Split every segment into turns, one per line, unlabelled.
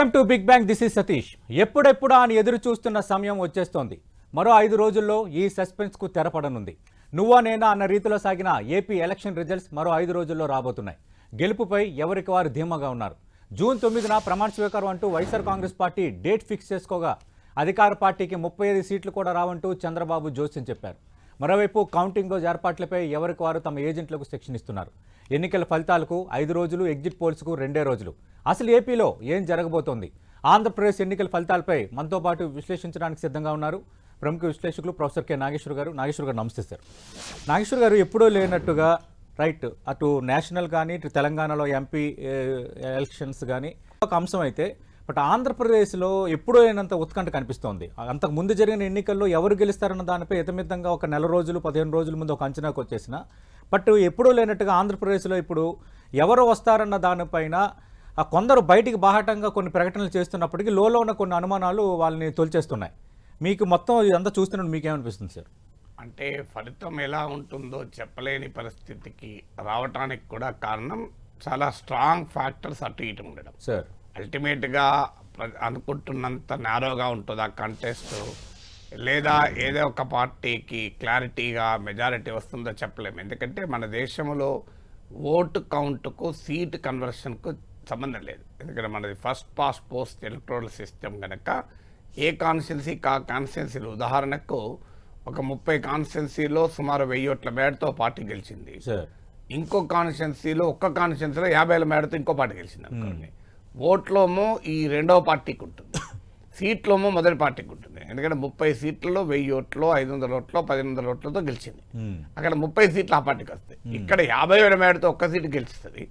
Welcome to big bang. This is Satish. ఎప్పుడెప్పుడా అని ఎదురు చూస్తున్న సమయం వచ్చేస్తోంది. మరో 5 రోజుల్లో ఈ సస్పెన్స్కు తెరపడనుంది. నువ్వా నేనా అన్న రీతిలో సాగిన ఏపీ ఎలక్షన్ రిజల్ట్స్ మరో 5 రోజుల్లో రాబోతున్నాయి. గెలుపుపై ఎవరికి వారు ధీమాగా ఉన్నారు. జూన్ 9న ప్రమాణ స్వీకారం అంటూ YSR Congress party date fix చేసుకోగా అధికార పార్టీకి 35 సీట్లు కూడా రావంటూ చంద్రబాబు జోస్యం చెప్పారు. మరోవైపు కౌంటింగ్ రోజు ఏర్పాట్లపై ఎవరికి వారు తమ ఏజెంట్లకు శిక్షణ ఇస్తున్నారు. ఎన్నికల ఫలితాలకు 5 రోజులు, ఎగ్జిట్ పోల్స్కు 2 రోజులు. అసలు ఏపీలో ఏం జరగబోతోంది? ఆంధ్రప్రదేశ్ ఎన్నికల ఫలితాలపై మనతో పాటు విశ్లేషించడానికి సిద్ధంగా ఉన్నారు ప్రముఖ విశ్లేషకులు ప్రొఫెసర్ కె నాగేశ్వర్ గారు. నాగేశ్వర్ గారు నమస్తే సార్. నాగేశ్వర్ గారు, ఎప్పుడూ లేనట్టుగా రైట్ అటు నేషనల్ కానీ ఇటు తెలంగాణలో ఎంపీ ఎలక్షన్స్ కానీ ఒక అంశం అయితే, బట్ ఆంధ్రప్రదేశ్లో ఎప్పుడూ లేనంత ఉత్కంఠ కనిపిస్తోంది. అంతకు ముందు జరిగిన ఎన్నికల్లో ఎవరు గెలుస్తారన్న దానిపై ఇతమితంగా ఒక 4 రోజులు 15 రోజుల ముందు ఒక అంచనాకు వచ్చేసిన, బట్ ఎప్పుడూ లేనట్టుగా ఆంధ్రప్రదేశ్లో ఇప్పుడు ఎవరు వస్తారన్న దానిపైన కొందరు బయటికి బాహటంగా కొన్ని ప్రకటనలు చేస్తున్నప్పటికీ లోలో ఉన్న కొన్ని అనుమానాలు వాళ్ళని తొలిచేస్తున్నాయి. మీకు మొత్తం ఇదంతా చూస్తున్నట్టు మీకేమనిపిస్తుంది సార్?
అంటే ఫలితం ఎలా ఉంటుందో చెప్పలేని పరిస్థితికి రావటానికి కూడా కారణం చాలా స్ట్రాంగ్ ఫ్యాక్టర్స్ అటు ఇటు ఉండడం
సార్.
అల్టిమేట్గా అనుకుంటున్నంత నేరోగా ఉంటుంది ఆ కంటెస్ట్, లేదా ఏదో ఒక పార్టీకి క్లారిటీగా మెజారిటీ వస్తుందో చెప్పలేము. ఎందుకంటే మన దేశంలో ఓటు కౌంట్కు సీట్ కన్వర్షన్కు సంబంధం లేదు. ఎందుకంటే మనది first past post electoral system కనుక ఏ కాన్స్టిట్యున్సీ కాన్స్టిట్యున్సీలు, ఉదాహరణకు ఒక 30 కాన్స్టిట్యున్సీలో సుమారు 1000 ఓట్ల మేడతో పార్టీ గెలిచింది. ఇంకో కాన్స్టిట్యున్సీలో ఒక్క కాన్స్టిట్యున్సీలో 50,000 మేడతో ఇంకో పార్టీ గెలిచింది అనుకోండి. ఓట్లోమో ఈ రెండవ పార్టీకి ఉంటుంది, సీట్లోమో మొదటి పార్టీకి ఉంటుంది. ఎందుకంటే 30 సీట్లలో 1000 ఓట్లు, 500 ఓట్లు, 1500 ఓట్లతో గెలిచింది. అక్కడ 30 సీట్లు ఆ పార్టీకి వస్తాయి. ఇక్కడ 50,000 మేడతో ఒక్క సీటు గెలుస్తుంది.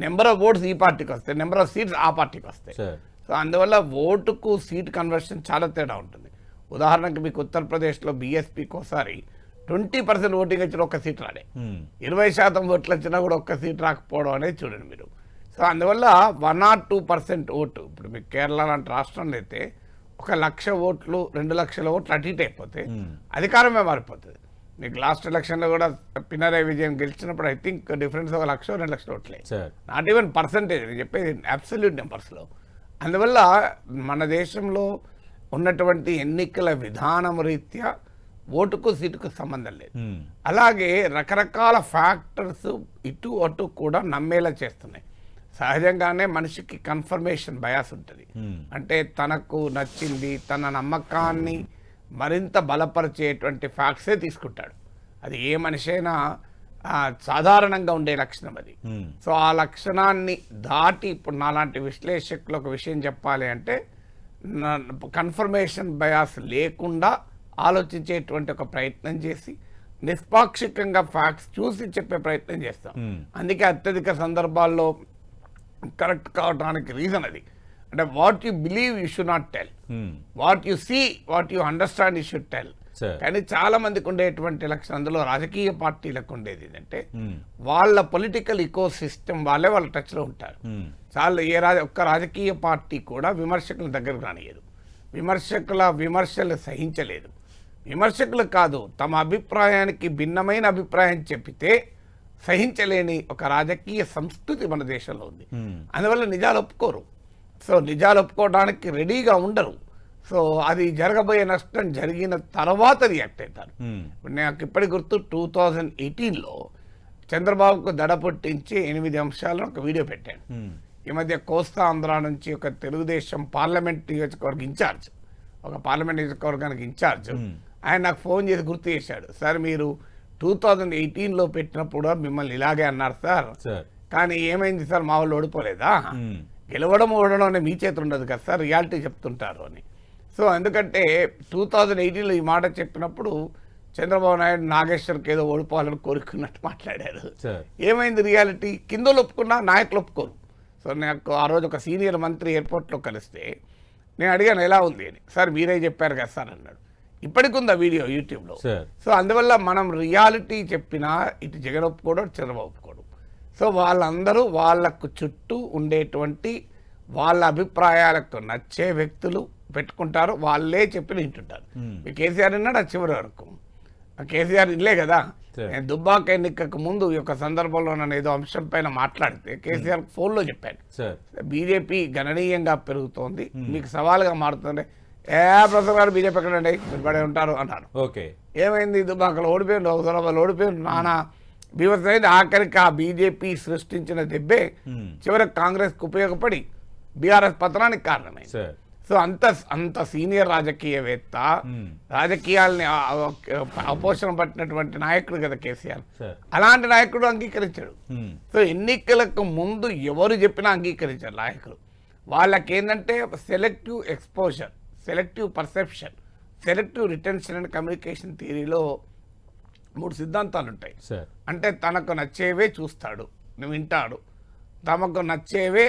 నెంబర్ ఆఫ్ ఓట్స్ ఈ పార్టీకి వస్తాయి, నెంబర్ ఆఫ్ సీట్స్ ఆ పార్టీకి వస్తాయి. సో అందువల్ల ఓటుకు సీట్ కన్వర్షన్ చాలా తేడా ఉంటుంది. ఉదాహరణకు మీకు ఉత్తరప్రదేశ్లో బీఎస్పీకి ఒకసారి 20% ఓటింగ్ వచ్చిన ఒక్క సీట్ రాలే, 20% ఓట్లు వచ్చినా కూడా ఒక్క సీట్ రాకపోవడం అనేది చూడండి మీరు. సో అందువల్ల 1 or 2% ఓటు, ఇప్పుడు మీకు కేరళ లాంటి రాష్ట్రంలో అయితే 1,00,000 ఓట్లు 2,00,000 ఓట్లు అటు ఇటు అయిపోతే అధికారమే మారిపోతుంది. మీకు లాస్ట్ ఎలక్షన్లో కూడా పినరాయి విజయన్ గెలిచినప్పుడు ఐ థింక్ డిఫరెన్స్ 1,00,000 2,00,000 ఓట్లే, నాట్ ఈవెన్ పర్సంటేజ్, నేను చెప్పేది అబ్సల్యూట్ నెంబర్స్లో. అందువల్ల మన దేశంలో ఉన్నటువంటి ఎన్నికల విధానం రీత్యా ఓటుకు సీటుకు సంబంధం లేదు. అలాగే రకరకాల ఫ్యాక్టర్స్ ఇటు అటు కూడా నమ్మేలా చేస్తున్నాయి. సహజంగానే మనిషికి కన్ఫర్మేషన్ బయాస్ ఉంటుంది. అంటే తనకు నచ్చింది, తన నమ్మకాన్ని మరింత బలపరిచేటువంటి ఫ్యాక్ట్సే తీసుకుంటాడు. అది ఏ మనిషి అయినా సాధారణంగా ఉండే లక్షణం అది. సో ఆ లక్షణాన్ని దాటి ఇప్పుడు నాలాంటి విశ్లేషకులు ఒక విషయం చెప్పాలి అంటే, కన్ఫర్మేషన్ బయాస్ లేకుండా ఆలోచించేటువంటి ఒక ప్రయత్నం చేసి నిష్పాక్షికంగా ఫ్యాక్ట్స్ చూసి చెప్పే ప్రయత్నం చేస్తాం. అందుకే అత్యధిక సందర్భాల్లో కరెక్ట్ కావడానికి రీజన్ అది. అంటే what you believe you should not tell, what you see, what you understand you should tell. కానీ చాలా మందికి ఉండేటువంటి లక్షణం, అందులో రాజకీయ పార్టీలకు ఉండేది ఏంటంటే వాళ్ళ పొలిటికల్ ఇకో సిస్టమ్ వాళ్ళే వాళ్ళ టచ్లో ఉంటారు. చాలా ఒక్క రాజకీయ పార్టీ కూడా విమర్శకుల దగ్గరకు రానియదు, విమర్శకుల విమర్శలు సహించలేదు. విమర్శకులు కాదు, తమ అభిప్రాయానికి భిన్నమైన అభిప్రాయం చెప్పితే సహించలేని ఒక రాజకీయ సంస్కృతి మన దేశంలో ఉంది. అందువల్ల నిజాలు ఒప్పుకోరు. సో నిజాలు ఒప్పుకోవడానికి రెడీగా ఉండరు. సో అది జరగబోయే నష్టం జరిగిన తర్వాత రియాక్ట్ అవుతారు. నాకు ఇప్పటికి గుర్తు 2018లో చంద్రబాబుకు దడ పుట్టించి 8 అంశాలను ఒక వీడియో పెట్టాను. ఈ మధ్య కోస్తా ఆంధ్ర నుంచి ఒక తెలుగుదేశం పార్లమెంట్ నియోజకవర్గ ఇన్ఛార్జ్, ఒక పార్లమెంట్ నియోజకవర్గానికి ఇన్ఛార్జ్, ఆయన నాకు ఫోన్ చేసి గుర్తు చేశాడు, సార్ మీరు 2018లో పెట్టినప్పుడు మిమ్మల్ని ఇలాగే అన్నారు సార్, కానీ ఏమైంది సార్, మా వాళ్ళు ఓడిపోలేదా? గెలవడం ఓడడం అనే మీ చేతులు ఉండదు కదా సార్, రియాలిటీ చెప్తుంటారు అని. సో ఎందుకంటే 2018లో ఈ మాట చెప్పినప్పుడు చంద్రబాబు నాయుడు నాగేశ్వర్కి ఏదో ఓడిపోవాలని కోరుకున్నట్టు మాట్లాడారు. ఏమైంది రియాలిటీ? కిందలు ఒప్పుకున్నా నాయకులు ఒప్పుకోరు. సో నాకు ఆ రోజు ఒక సీనియర్ మంత్రి ఎయిర్పోర్ట్లో కలిస్తే నేను అడిగాను ఎలా ఉంది అని. సార్ మీరే చెప్పారు కదా సార్ అన్నాడు. ఇప్పటికి ఉంది ఆ వీడియో యూట్యూబ్లో. సో అందువల్ల మనం రియాలిటీ చెప్పినా ఇటు జగన్ ఒప్పుకోడు, చంద్రబాబు ఒప్పుకోడు. సో వాళ్ళందరూ వాళ్ళకు చుట్టూ ఉండేటువంటి వాళ్ళ అభిప్రాయాలకు నచ్చే వ్యక్తులు పెట్టుకుంటారు, వాళ్ళే చెప్పి వింటుంటారు. కేసీఆర్ విన్నాడు ఆ చివరి వరకు, కేసీఆర్ ఇల్లే కదా,
సరే.
నేను దుబ్బాక ఎన్నికకు ముందు ఈ యొక్క సందర్భంలో నన్ను ఏదో అంశం పైన మాట్లాడితే కేసీఆర్ ఫోన్లో చెప్పాను,
సార్
బీజేపీ గణనీయంగా పెరుగుతోంది, మీకు సవాలుగా మారుతుంది. ప్రొఫెసర్ గారు బీజేపీ ఎక్కడండి, మీరు పడే ఉంటారు అన్నారు.
ఓకే.
ఏమైంది, దుబ్బాకలో ఓడిపోయింది, హుజరాబాద్లో ఓడిపోయింది, నానా బీభత్సమైంది. ఆఖరికి ఆ బీజేపీ సృష్టించిన దెబ్బే చివరికి కాంగ్రెస్కు ఉపయోగపడి బీఆర్ఎస్ పతనానికి కారణమైంది.
సార్
సో అంత సీనియర్ రాజకీయవేత్త, రాజకీయాల్ని అపోషణ పట్టినటువంటి నాయకుడు కదా కేసీఆర్.
సార్
అలాంటి నాయకుడు అంగీకరించాడు. సో ఎన్నికలకు ముందు ఎవరు చెప్పినా అంగీకరించారు నాయకులు. వాళ్ళకి ఏంటంటే selective exposure, selective perception, selective retention and communication థియరీలో 3 సిద్ధాంతాలు ఉంటాయి.
సార్
అంటే తనకు నచ్చేవే చూస్తాడు, వింటాడు, తమకు నచ్చేవే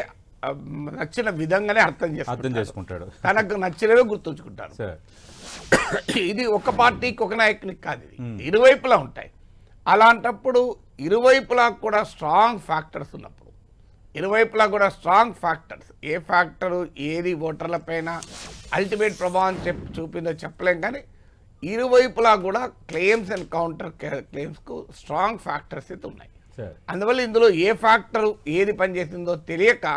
నచ్చిన విధంగానే అర్థం
చేసుకుంటాడు,
తనకు నచ్చినవే గుర్తుంచుకుంటారు.
సార్
ఇది ఒక పార్టీకి ఒక నాయకునికి కాదు, ఇది ఇరువైపులా ఉంటాయి. అలాంటప్పుడు ఇరువైపులా కూడా స్ట్రాంగ్ ఫ్యాక్టర్స్ ఉన్నప్పుడు, ఇరువైపులా కూడా స్ట్రాంగ్ ఫ్యాక్టర్స్, ఏ ఫ్యాక్టరు ఏది ఓటర్ల పైన అల్టిమేట్ ప్రభావం చూపిందో చెప్పలేం, కానీ ఇరువైపులా కూడా క్లెయిమ్స్ అండ్ కౌంటర్ క్లెయిమ్స్కు స్ట్రాంగ్ ఫ్యాక్టర్స్ అయితే ఉన్నాయి. అందువల్ల ఇందులో ఏ ఫ్యాక్టరు ఏది పనిచేసిందో తెలియక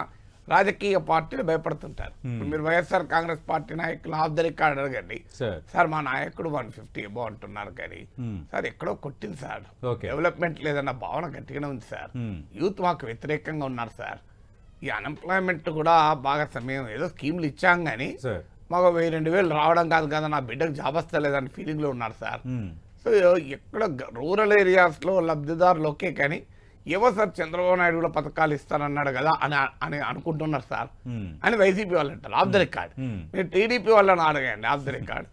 రాజకీయ పార్టీలు భయపడుతుంటారు. మీరు వైఎస్ఆర్ కాంగ్రెస్ పార్టీ నాయకులు ఆఫ్ ద రికార్డ్ అడగండి, సార్ మా నాయకుడు 150 అబో అంటున్నారు, కానీ సార్ ఎక్కడో కొట్టింది సార్, డెవలప్మెంట్ లేదన్న భావన గట్టిగానే ఉంది సార్, యూత్ మాకు వ్యతిరేకంగా ఉన్నారు సార్, ఈ అన్ఎంప్లాయ్మెంట్ కూడా బాగా సమయం ఏదో స్కీమ్లు ఇచ్చాం కానీ మాకు 1000-2000 రావడం కాదు కదా, నా బిడ్డకు జాబ్ వస్తలేదని ఫీలింగ్లో ఉన్నారు సార్. సో ఎక్కడ రూరల్ ఏరియాస్లో లబ్ధిదారులు ఓకే, కానీ ఏవో సార్ చంద్రబాబు నాయుడు కూడా పథకాలు ఇస్తానన్నాడు కదా అని అనుకుంటున్నారు సార్ అని వైసీపీ వాళ్ళు అంటారు ఆఫ్ ద రికార్డ్. మీరు టీడీపీ వాళ్ళని అడగండి ఆఫ్ ద రికార్డ్,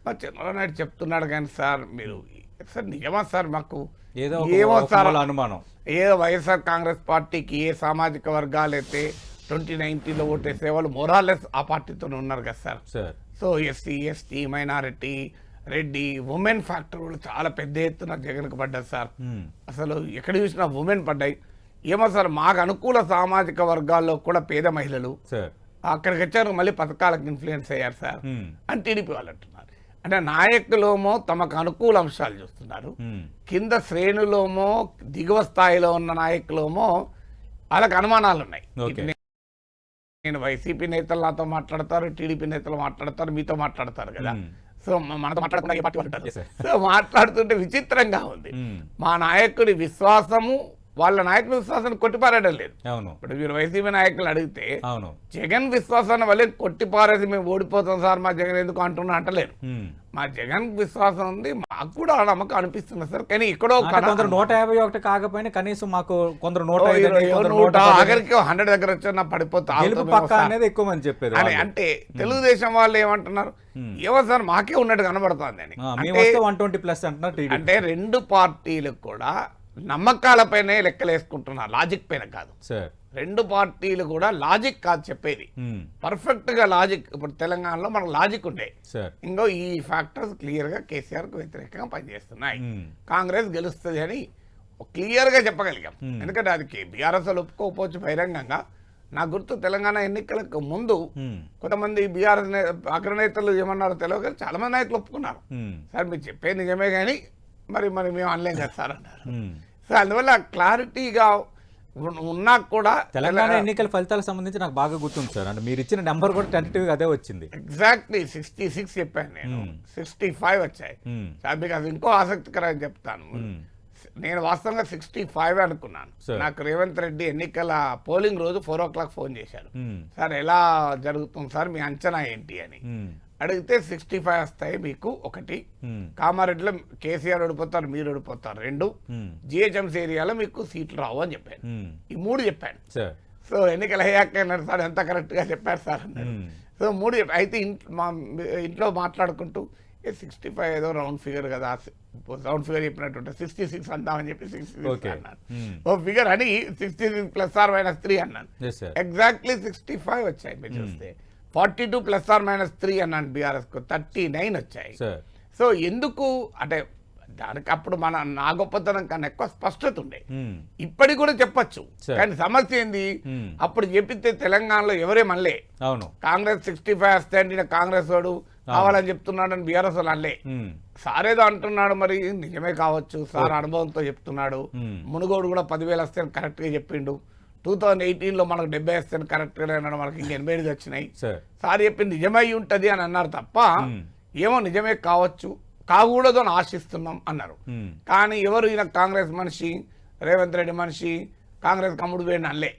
మరి చంద్రబాబు నాయుడు చెప్తున్నాడు కానీ సార్ మీరు సార్ నిజమా సార్, మాకు ఏమో సార్
అనుమానం,
ఏదో వైఎస్ఆర్ కాంగ్రెస్ పార్టీకి ఏ సామాజిక వర్గాలు అయితే 2019లో ఓటేసే వాళ్ళు మోరాలెస్ ఆ పార్టీతోనే ఉన్నారు కదా sir. So SC ST minority Reddy women factor కూడా చాలా పెద్ద ఎత్తున జగన్కు పడ్డది సార్. అసలు ఎక్కడ చూసినా ఉమెన్ పడ్డాయి. ఏమో సార్ మాకు అనుకూల సామాజిక వర్గాల్లో కూడా పేద మహిళలు అక్కడికి వచ్చారు, మళ్ళీ పథకాలకు ఇన్ఫ్లుయెన్స్ అయ్యారు సార్ అని టీడీపీ వాళ్ళు అంటున్నారు. అంటే నాయకులేమో తమకు అనుకూల అంశాలు చూస్తున్నారు, కింద శ్రేణులోమో దిగువ స్థాయిలో ఉన్న నాయకులేమో వాళ్ళకి అనుమానాలు ఉన్నాయి. నేను వైసీపీ నేతలు నాతో మాట్లాడతారు, టీడీపీ నేతలు మాట్లాడతారు, మీతో మాట్లాడతారు కదా, సో మనతో మాట్లాడకుండా ఏ పార్టీ వాళ్ళు ఉంటారు. సో మాట్లాడుతుంటే విచిత్రంగా ఉంది. మా నాయకుడి విశ్వాసము వాళ్ళ నాయకుడి విశ్వాసాన్ని కొట్టిపారేయడం లేదు. ఇప్పుడు మీరు వైసీపీ నాయకులు అడిగితే జగన్ విశ్వాసాన్ని వల్లే కొట్టిపారేసి మేము ఓడిపోతాం సార్ మా జగన్ ఎందుకు అంటున్నా అంటలేరు. మా జగన్ విశ్వాసం ఉంది, మాకు కూడా నమ్మకం అనిపిస్తుంది సార్, కానీ ఇక్కడో
151 కాకపోయినా కనీసం మాకు కొందరు
100 ఆఖరికి 100 దగ్గర వచ్చి పడిపోతా
అనేది ఎక్కువ మంది చెప్పేది.
అంటే తెలుగుదేశం వాళ్ళు ఏమంటున్నారు, ఏమో సార్ మాకే ఉన్నట్టు కనబడుతుంది అని.
120+ అంటున్నారు. అంటే
2 పార్టీలకు కూడా నమ్మకాలపైనే లెక్కలేసుకుంటున్నారు, లాజిక్ పైన కాదు. 2 పార్టీలు కూడా లాజిక్ కాదు చెప్పేది, పర్ఫెక్ట్ గా లాజిక్. ఇప్పుడు తెలంగాణలో మనకు లాజిక్ ఉండే, ఇంకో ఈ ఫ్యాక్టర్స్ క్లియర్ గా కేసీఆర్ కు వ్యతిరేకంగా పనిచేస్తున్నాయి, కాంగ్రెస్ గెలుస్తుంది అని క్లియర్ గా చెప్పగలిగాం. ఎందుకంటే అది బీఆర్ఎస్ ఒప్పుకోకపోవచ్చు బహిరంగంగా. నా గుర్తు తెలంగాణ ఎన్నికలకు ముందు కొంతమంది బీఆర్ఎస్ అగ్రనేతలు ఏమన్నారో తెలియదు, చాలా మంది నాయకులు ఒప్పుకున్నారు, సార్ మీరు చెప్పేది నిజమే కానీ మరి మేము అనలేం కదా సార్ అన్నారు. సో అందువల్ల క్లారిటీగా ఉన్నా కూడా
తెలంగాణ ఎన్నికల ఫలితాలకు సంబంధించి నాకు బాగా గుర్తుంది సార్, అంటే మీరు ఇచ్చిన నెంబర్ కూడా టెంటేటివ్గా అదే వచ్చింది.
ఎగ్జాక్ట్లీ 66 చెప్పాను నేను, 65 వచ్చాయి. మీకు అది ఇంకో ఆసక్తికరంగా చెప్తాను, నేను వాస్తవంగా 65 అనుకున్నాను. నాకు రేవంత్ రెడ్డి ఎన్నికల పోలింగ్ రోజు 4 o'clock ఫోన్ చేశారు, సార్ ఎలా జరుగుతుంది సార్ మీ అంచనా ఏంటి అని అడిగితే 65 వస్తాయి మీకు, 1 కామారెడ్డిలో కేసీఆర్ ఓడిపోతారు, మీరు ఓడిపోతారు, 2 జిహెచ్ఎంసీ ఏరియాలో మీకు సీట్లు రావు అని చెప్పాను. ఈ 3 చెప్పాను. సో ఎన్నికలు అయ్యాక సార్ ఎంత కరెక్ట్ గా చెప్పారు సార్ అన్నాడు. సో 3 అయితే మా ఇంట్లో మాట్లాడుకుంటూ 65 ఏదో రౌండ్ ఫిగర్ కదా, రౌండ్ ఫిగర్ చెప్పినట్టుంటే 66 అందామని చెప్పి 66 అన్నాను. ఓ ఫిగర్ అని 66 ± 3 అన్నాను. ఎగ్జాక్ట్లీ 65 వచ్చాయి. మీరు చూస్తే 42 ± 3 అన్నాను, బీఆర్ఎస్ కు 39 వచ్చాయి. సో ఎందుకు అంటే దానికి అప్పుడు నా గొప్పతనం కన్నా ఎక్కువ స్పష్టత ఉండే, ఇప్పటికి కూడా చెప్పచ్చు. కానీ సమస్య ఏంది, అప్పుడు చెప్పితే తెలంగాణలో ఎవరేమనలే, కాంగ్రెస్ 65 వస్తాయండి, కాంగ్రెస్ వాడు కావాలని చెప్తున్నాడు అని బీఆర్ఎస్ వాళ్ళు అనలే. సార్ ఏదో అంటున్నాడు, మరి నిజమే కావచ్చు. సార్ అనుభవంతో చెప్తున్నాడు. మునుగోడు కూడా 10,000 వస్తే కరెక్ట్గా చెప్పిండు. 2018లో మనకు 70 వస్తే కరెక్ట్గా అన్నాడు. మనకి ఇంక 88 వచ్చినాయి. సార్ చెప్పింది నిజమై ఉంటుంది అని అన్నారు తప్ప ఏమో నిజమే కావచ్చు, కాకూడదు అని ఆశిస్తున్నాం అన్నారు. కానీ ఎవరు ఈయన కాంగ్రెస్ మనిషి, రేవంత్ రెడ్డి మనిషి, కాంగ్రెస్ కమ్ముడు వేడి అల్లే.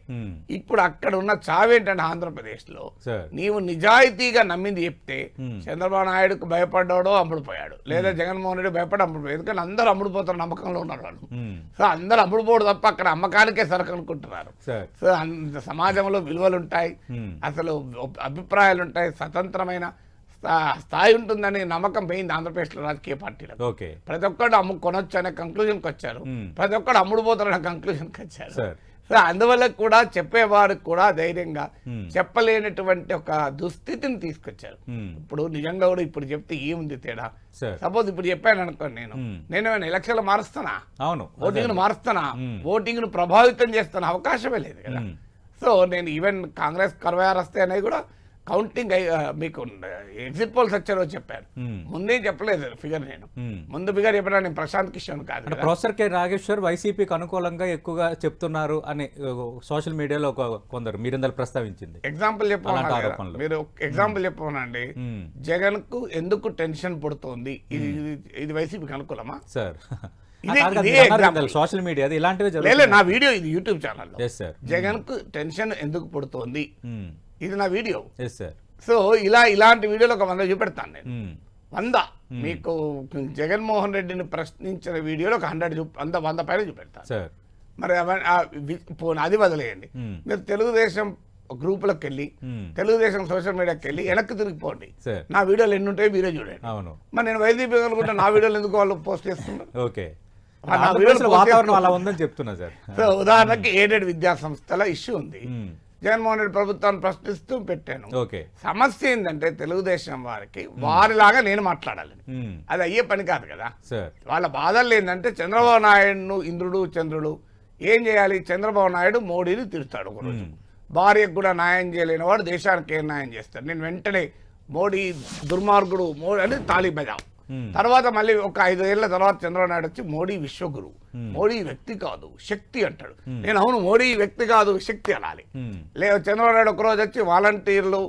ఇప్పుడు అక్కడ ఉన్న చావేంటంటే ఆంధ్రప్రదేశ్లో నీవు నిజాయితీగా నమ్మింది చెప్తే చంద్రబాబు నాయుడుకు భయపడ్డాడో అమ్ముడుపోయాడు, లేదా జగన్మోహన్ రెడ్డి భయపడి అమ్ముడుపోయాడు. ఎందుకంటే అందరూ అమ్ముడుపోతారు నమ్మకంలో ఉన్నారు వాళ్ళు. సో అందరూ అమ్ముడుపోవడం తప్ప అక్కడ అమ్మకానికే సరుకు అనుకుంటున్నారు. సో సమాజంలో విలువలు ఉంటాయి, అసలు అభిప్రాయాలు ఉంటాయి, స్వతంత్రమైన స్థాయి ఉంటుందని నమ్మకం పోయింది ఆంధ్రప్రదేశ్లో రాజకీయ పార్టీలకు. ప్రతి ఒక్కరు కొనొచ్చు అనే కంక్లూజన్కి వచ్చారు, ప్రతి ఒక్కరు అమ్ముడుపోతారనే కంక్లూజన్కి వచ్చారు. సో అందువల్ల కూడా చెప్పేవారికి కూడా ధైర్యంగా చెప్పలేనటువంటి ఒక దుస్థితిని తీసుకొచ్చారు. ఇప్పుడు నిజంగా కూడా ఇప్పుడు చెప్తే ఏముంది తేడా? సపోజ్ ఇప్పుడు చెప్పాను అనుకోండి, నేను ఎలక్షన్లు మారుస్తానా, ఓటింగ్ ను మారుస్తానా, ఓటింగ్ ను ప్రభావితం చేస్తాను, అవకాశమే లేదు కదా. సో నేను ఈవెన్ కాంగ్రెస్ 66 వస్తే అనేది కూడా కౌంటింగ్ మీకు ఎగ్జిట్ పోల్స్ వచ్చారో చెప్పారు, ముందే చెప్పలేదు ఫిగర్. నేను ముందు ఫిగర్ చెప్పినా నేను ప్రశాంత్ కిషోర్ కాదు.
ప్రొఫెసర్ కె నాగేశ్వర్ వైసీపీకి అనుకూలంగా ఎక్కువగా చెప్తున్నారు అని సోషల్ మీడియాలో కొందరు మీరందరూ ప్రస్తావించింది.
ఎగ్జాంపుల్ చెప్పమన్నారు మీరు, ఎగ్జాంపుల్ చెప్పమనండి. జగన్ కు ఎందుకు టెన్షన్ పడుతోంది, ఇది వైసీపీకి అనుకూలమా సార్?
సోషల్ మీడియా ఇలాంటివి
నా వీడియో, ఇది యూట్యూబ్ ఛానల్. జగన్ కు టెన్షన్ ఎందుకు పడుతోంది, ఇది నా వీడియో. సో ఇలాంటి వీడియోలు ఒక 100 చూపెడతాను నేను. 100 మీకు జగన్మోహన్ రెడ్డిని ప్రశ్నించిన వీడియోలో ఒక 100 పైన చూపెడతాను. మరి అది వదిలేయండి. మీరు తెలుగుదేశం గ్రూపులకు వెళ్ళి, తెలుగుదేశం సోషల్ మీడియాకి వెళ్ళి వెనక్కి తిరిగిపోండి. నా వీడియోలు ఎన్ని ఉంటాయో మీరే చూడండి. మరి నేను వైసీపీ అనుకుంటే నా వీడియోలు ఎందుకు వాళ్ళు పోస్ట్ చేస్తున్నారు? సో ఉదాహరణకి ఎయిడెడ్ విద్యా సంస్థల ఇష్యూ ఉంది, జగన్మోహన్ రెడ్డి ప్రభుత్వాన్ని ప్రశ్నిస్తూ పెట్టాను. సమస్య ఏంటంటే తెలుగుదేశం వారికి వారిలాగా నేను మాట్లాడాలి, అది అయ్యే పని కాదు కదా. వాళ్ళ బాధలు ఏంటంటే చంద్రబాబు నాయుడు ఇంద్రుడు చంద్రుడు ఏం చేయాలి, చంద్రబాబు నాయుడు మోడీని తిడతాడు ఒకరోజు, భార్యకు కూడా న్యాయం చేయలేని వాడు దేశానికి ఏం న్యాయం చేస్తాడు, నేను వెంటనే మోడీ దుర్మార్గుడు మోడీ అని తాళి బజావు. తర్వాత మళ్ళీ ఒక 5 ఏళ్ల తర్వాత చంద్రబాబు నాయుడు వచ్చి మోడీ విశ్వగురు, మోడీ వ్యక్తి కాదు శక్తి అంటాడు. నేను అవును మోడీ వ్యక్తి కాదు శక్తి అనాలి. లేదు చంద్రబాబు నాయుడు ఒకరోజు వచ్చి వాలంటీర్లు